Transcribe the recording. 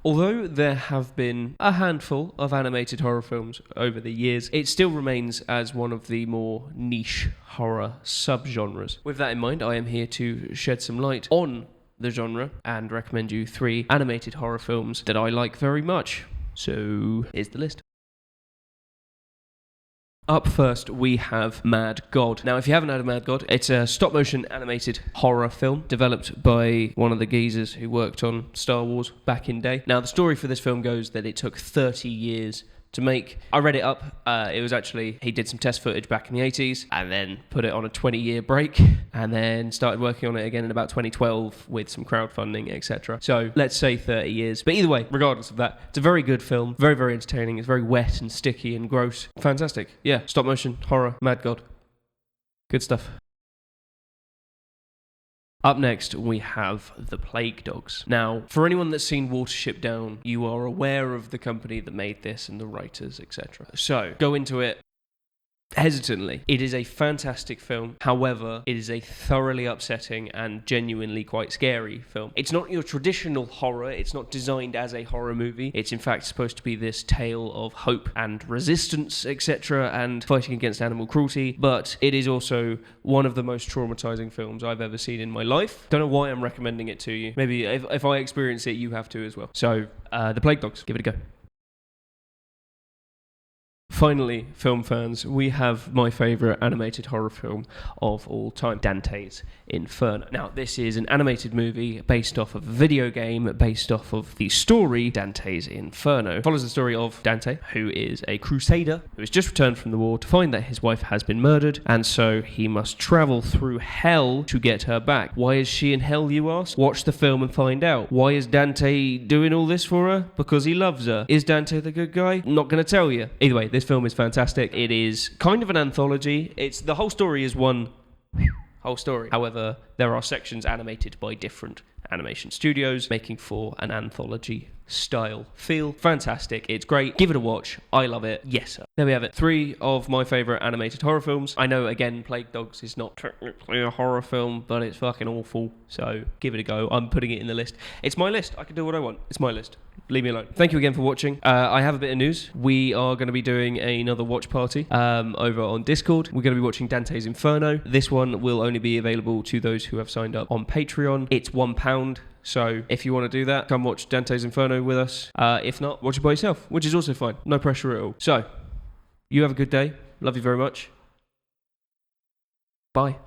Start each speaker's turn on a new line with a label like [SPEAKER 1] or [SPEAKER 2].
[SPEAKER 1] Although there have been a handful of animated horror films over the years, it still remains as one of the more niche horror subgenres. With that in mind, I am here to shed some light on the genre and recommend you 3 animated horror films that I like very much. So, here's the list. Up first, we have Mad God. Now, if you haven't heard of Mad God, it's a stop-motion animated horror film developed by one of the geezers who worked on Star Wars back in day. Now, the story for this film goes that it took 30 years to make. I read it up. It was actually, he did some test footage back in the 80s and then put it on a 20-year break and then started working on it again in about 2012 with some crowdfunding, etc. So let's say 30 years. But either way, regardless of that, it's a very good film. Very, very entertaining. It's very wet and sticky and gross. Fantastic. Yeah, stop motion, horror, Mad God. Good stuff. Up next, we have The Plague Dogs. Now, for anyone that's seen Watership Down, you are aware of the company that made this and the writers, etc. So, go into it hesitantly. It is a fantastic film. However, it is a thoroughly upsetting and genuinely quite scary film. It's not your traditional horror. It's not designed as a horror movie. It's in fact supposed to be this tale of hope and resistance, etc., and fighting against animal cruelty. But it is also one of the most traumatizing films I've ever seen in my life. Don't know why I'm recommending it to you. Maybe if I experience it, you have to as well. So, The Plague Dogs. Give it a go. Finally, film fans, we have my favourite animated horror film of all time, Dante's Inferno. Now, this is an animated movie based off of a video game, based off of the story Dante's Inferno. It follows the story of Dante, who is a crusader who has just returned from the war to find that his wife has been murdered, and so he must travel through hell to get her back. Why is she in hell, you ask? Watch the film and find out. Why is Dante doing all this for her? Because he loves her. Is Dante the good guy? I'm not going to tell you. Either way, this film is fantastic. It is kind of an anthology. The whole story is one whole story. However, there are sections animated by different animation studios, making for an anthology style feel. Fantastic. It's great. Give it a watch. I love it. Yes, sir. There we have it. 3 of my favourite animated horror films. I know, again, Plague Dogs is not technically a horror film, but it's fucking awful. So give it a go. I'm putting it in the list. It's my list. I can do what I want. It's my list. Leave me alone. Thank you again for watching. I have a bit of news. We are going to be doing another watch party over on Discord. We're going to be watching Dante's Inferno. This one will only be available to those who have signed up on Patreon. It's £1. So if you want to do that, come watch Dante's Inferno with us. If not, watch it by yourself, which is also fine. No pressure at all. So, you have a good day. Love you very much. Bye.